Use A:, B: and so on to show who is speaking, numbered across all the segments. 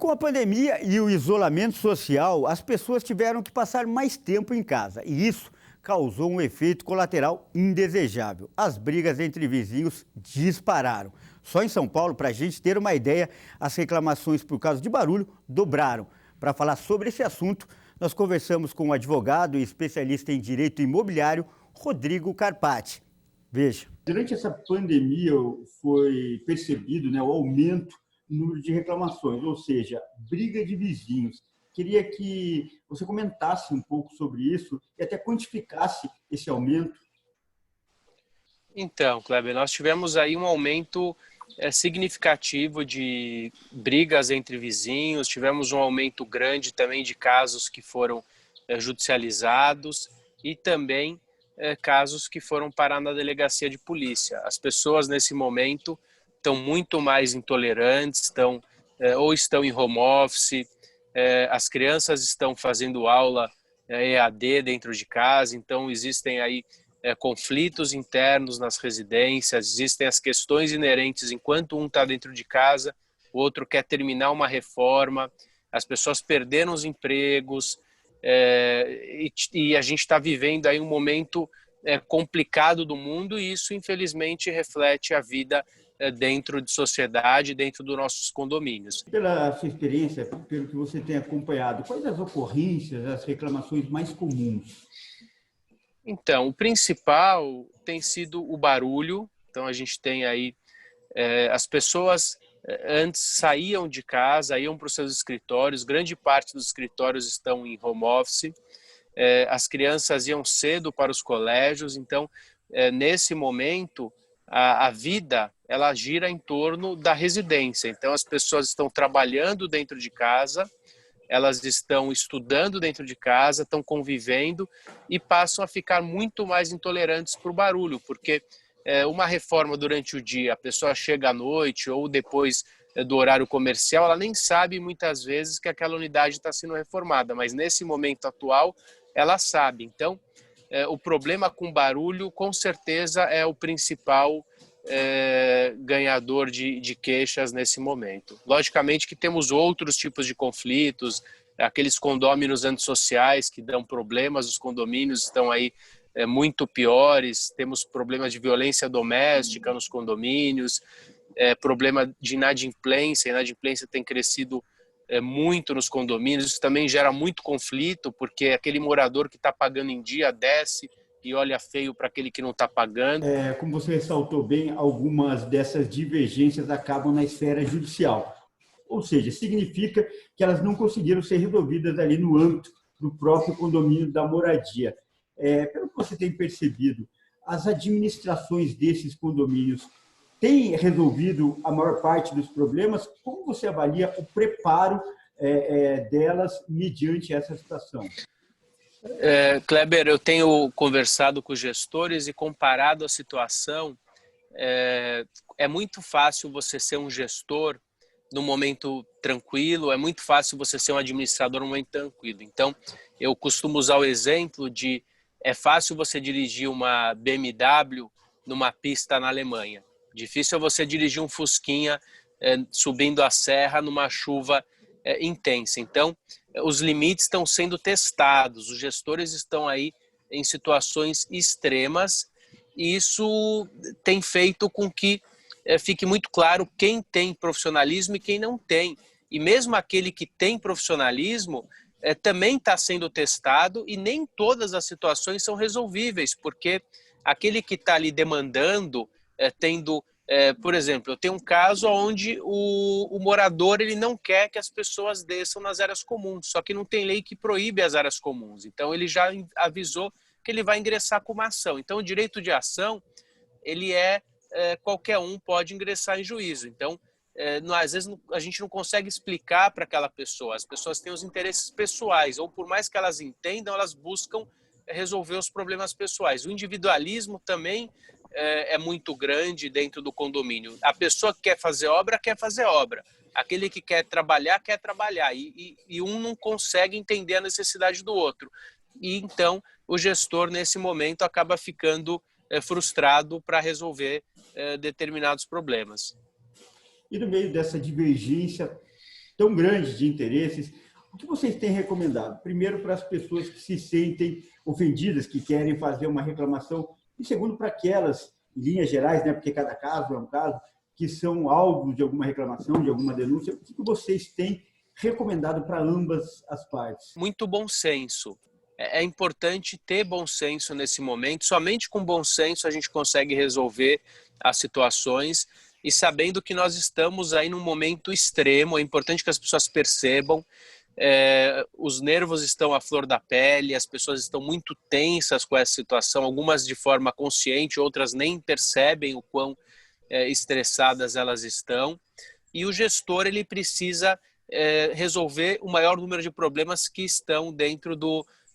A: Com a pandemia e o isolamento social, as pessoas tiveram que passar mais tempo em casa e isso causou um efeito colateral indesejável. As brigas entre vizinhos dispararam. Só em São Paulo, para a gente ter uma ideia, as reclamações por causa de barulho dobraram. Para falar sobre esse assunto, nós conversamos com o advogado e especialista em direito imobiliário, Rodrigo Carpati. Veja. Durante essa pandemia foi percebido, o aumento no número de reclamações, ou seja, briga de vizinhos. Queria que você comentasse um pouco sobre isso e até quantificasse esse aumento.
B: Então, Kleber, nós tivemos aí um aumento significativo de brigas entre vizinhos, tivemos um aumento grande também de casos que foram judicializados e também casos que foram parar na delegacia de polícia. As pessoas nesse momento estão muito mais intolerantes, ou estão em home office, as crianças estão fazendo aula EAD dentro de casa, então existem aí conflitos internos nas residências, existem as questões inerentes enquanto um está dentro de casa, o outro quer terminar uma reforma, as pessoas perderam os empregos, e a gente está vivendo aí um momento complicado do mundo e isso infelizmente reflete a vida dentro de sociedade, dentro dos nossos condomínios.
A: Pela sua experiência, pelo que você tem acompanhado, quais as ocorrências, as reclamações mais comuns?
B: Então, o principal tem sido o barulho. Então, a gente tem aí as pessoas antes saíam de casa, iam para os seus escritórios, grande parte dos escritórios estão em home office, as crianças iam cedo para os colégios, então, nesse momento, a vida ela gira em torno da residência. Então, as pessoas estão trabalhando dentro de casa, elas estão estudando dentro de casa, estão convivendo e passam a ficar muito mais intolerantes para o barulho, porque uma reforma durante o dia, a pessoa chega à noite ou depois do horário comercial, ela nem sabe muitas vezes que aquela unidade está sendo reformada, mas nesse momento atual ela sabe. Então, o problema com barulho, com certeza, é o principal ganhador de queixas nesse momento. Logicamente que temos outros tipos de conflitos, aqueles condôminos antissociais que dão problemas, os condomínios estão aí muito piores, temos problemas de violência doméstica nos condomínios, problema de inadimplência, a inadimplência tem crescido muito nos condomínios, isso também gera muito conflito, porque aquele morador que está pagando em dia desce e olha feio para aquele que não está pagando.
A: Como você ressaltou bem, algumas dessas divergências acabam na esfera judicial. Ou seja, significa que elas não conseguiram ser resolvidas ali no âmbito do próprio condomínio da moradia. Pelo que você tem percebido, as administrações desses condomínios têm resolvido a maior parte dos problemas? Como você avalia o preparo delas mediante essa situação?
B: Kleber, eu tenho conversado com os gestores e comparado a situação. É muito fácil você ser um gestor num momento tranquilo, é muito fácil você ser um administrador num momento tranquilo. Então, eu costumo usar o exemplo de é fácil você dirigir uma BMW numa pista na Alemanha. Difícil é você dirigir um Fusquinha subindo a serra numa chuva intensa. Então, os limites estão sendo testados, os gestores estão aí em situações extremas e isso tem feito com que fique muito claro quem tem profissionalismo e quem não tem. E mesmo aquele que tem profissionalismo também está sendo testado e nem todas as situações são resolvíveis, porque aquele que está ali demandando, por exemplo, eu tenho um caso onde o morador ele não quer que as pessoas desçam nas áreas comuns, só que não tem lei que proíbe as áreas comuns. Então, ele já avisou que ele vai ingressar com uma ação. Então, o direito de ação, ele qualquer um pode ingressar em juízo. Então, às vezes a gente não consegue explicar para aquela pessoa. As pessoas têm os interesses pessoais, ou por mais que elas entendam, elas buscam resolver os problemas pessoais. O individualismo também é muito grande dentro do condomínio. A pessoa que quer fazer obra, quer fazer obra. Aquele que quer trabalhar. E um não consegue entender a necessidade do outro. E então o gestor, nesse momento, acaba ficando frustrado para resolver determinados problemas.
A: E no meio dessa divergência tão grande de interesses. O que vocês têm recomendado? Primeiro, para as pessoas que se sentem ofendidas, que querem fazer uma reclamação, e segundo, para aquelas, em linhas gerais, né, porque cada caso é um caso, que são alvos de alguma reclamação, de alguma denúncia. O que vocês têm recomendado para ambas as partes?
B: Muito bom senso. É importante ter bom senso nesse momento. Somente com bom senso a gente consegue resolver as situações, e sabendo que nós estamos aí num momento extremo. É importante que as pessoas percebam. Os nervos estão à flor da pele, as pessoas estão muito tensas com essa situação, algumas de forma consciente, outras nem percebem o quão estressadas elas estão. E o gestor, ele precisa resolver o maior número de problemas que estão dentro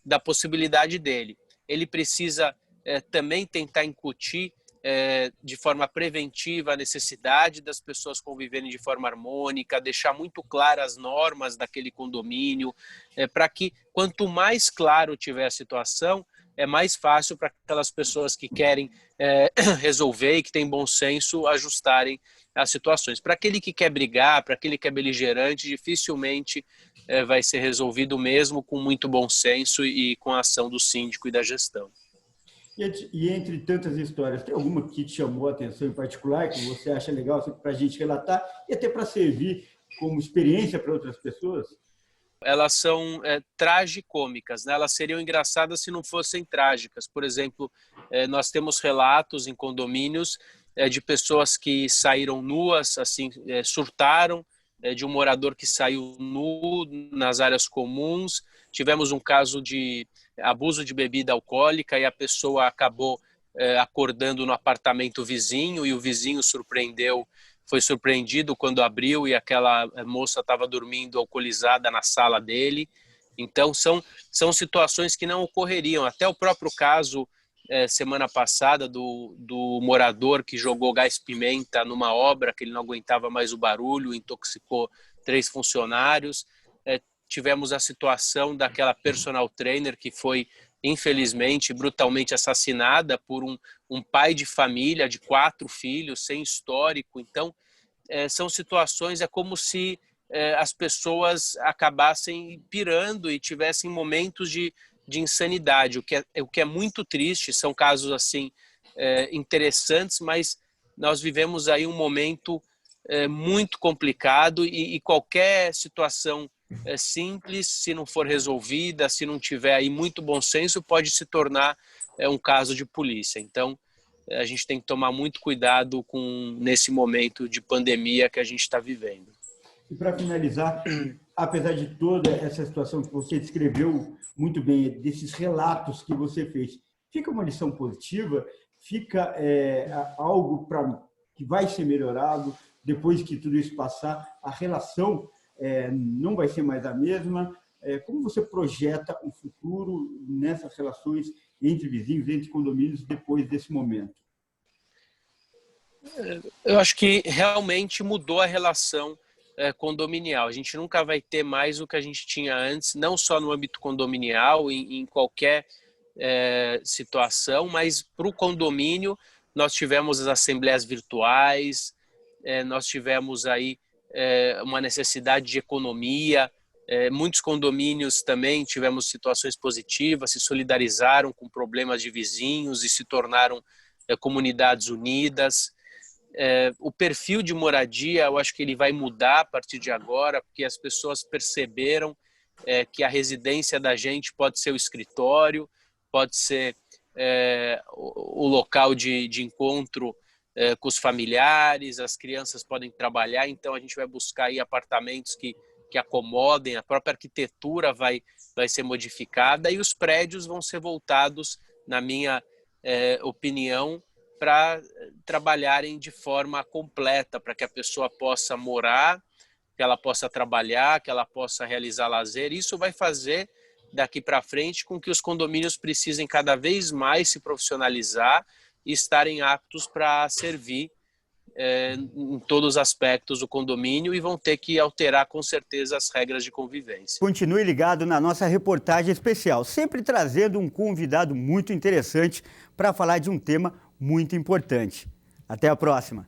B: da possibilidade dele. Ele precisa também tentar incutir de forma preventiva a necessidade das pessoas conviverem de forma harmônica, deixar muito claras as normas daquele condomínio, para que quanto mais claro tiver a situação, é mais fácil para aquelas pessoas que querem resolver e que têm bom senso ajustarem as situações. Para aquele que quer brigar, para aquele que é beligerante, dificilmente vai ser resolvido mesmo com muito bom senso e com a ação do síndico e da gestão.
A: E entre tantas histórias, tem alguma que te chamou a atenção em particular, que você acha legal assim, para a gente relatar e até para servir como experiência para outras pessoas?
B: Elas são tragicômicas, né? Elas seriam engraçadas se não fossem trágicas. Por exemplo, nós temos relatos em condomínios de pessoas que saíram nuas, assim, surtaram, de um morador que saiu nu nas áreas comuns. Tivemos um caso de abuso de bebida alcoólica e a pessoa acabou acordando no apartamento vizinho, e o vizinho foi surpreendido quando abriu e aquela moça estava dormindo alcoolizada na sala dele. Então são situações que não ocorreriam. Até o próprio caso semana passada do morador que jogou gás-pimenta numa obra, que ele não aguentava mais o barulho, intoxicou 3 funcionários. Tivemos a situação daquela personal trainer que foi, infelizmente, brutalmente assassinada por um pai de família de 4 filhos, sem histórico. Então, são situações, é como se as pessoas acabassem pirando e tivessem momentos de insanidade, o que é muito triste. São casos assim interessantes, mas nós vivemos aí um momento muito complicado, e qualquer situação simples, se não for resolvida, se não tiver aí muito bom senso, pode se tornar um caso de polícia. Então, a gente tem que tomar muito cuidado nesse momento de pandemia que a gente está vivendo.
A: E para finalizar, apesar de toda essa situação que você descreveu muito bem, desses relatos que você fez, fica uma lição positiva? Fica algo que vai ser melhorado depois que tudo isso passar? A relação não vai ser mais a mesma? Como você projeta o futuro nessas relações entre vizinhos, entre condomínios, depois desse momento?
B: Eu acho que realmente mudou a relação condominial. A gente nunca vai ter mais o que a gente tinha antes, não só no âmbito condominial, em qualquer situação, mas para o condomínio nós tivemos as assembleias virtuais, nós tivemos aí uma necessidade de economia. Muitos condomínios também tivemos situações positivas, se solidarizaram com problemas de vizinhos e se tornaram comunidades unidas. O perfil de moradia, eu acho que ele vai mudar a partir de agora, porque as pessoas perceberam que a residência da gente pode ser o escritório, pode ser o local de encontro com os familiares, as crianças podem trabalhar. Então a gente vai buscar aí apartamentos que acomodem, a própria arquitetura vai ser modificada, e os prédios vão ser voltados, na minha opinião, para trabalharem de forma completa, para que a pessoa possa morar, que ela possa trabalhar, que ela possa realizar lazer. Isso vai fazer daqui para frente com que os condomínios precisem cada vez mais se profissionalizar e estarem aptos para servir em todos os aspectos do condomínio, e vão ter que alterar com certeza as regras de convivência.
A: Continue ligado na nossa reportagem especial, sempre trazendo um convidado muito interessante para falar de um tema muito importante. Até a próxima!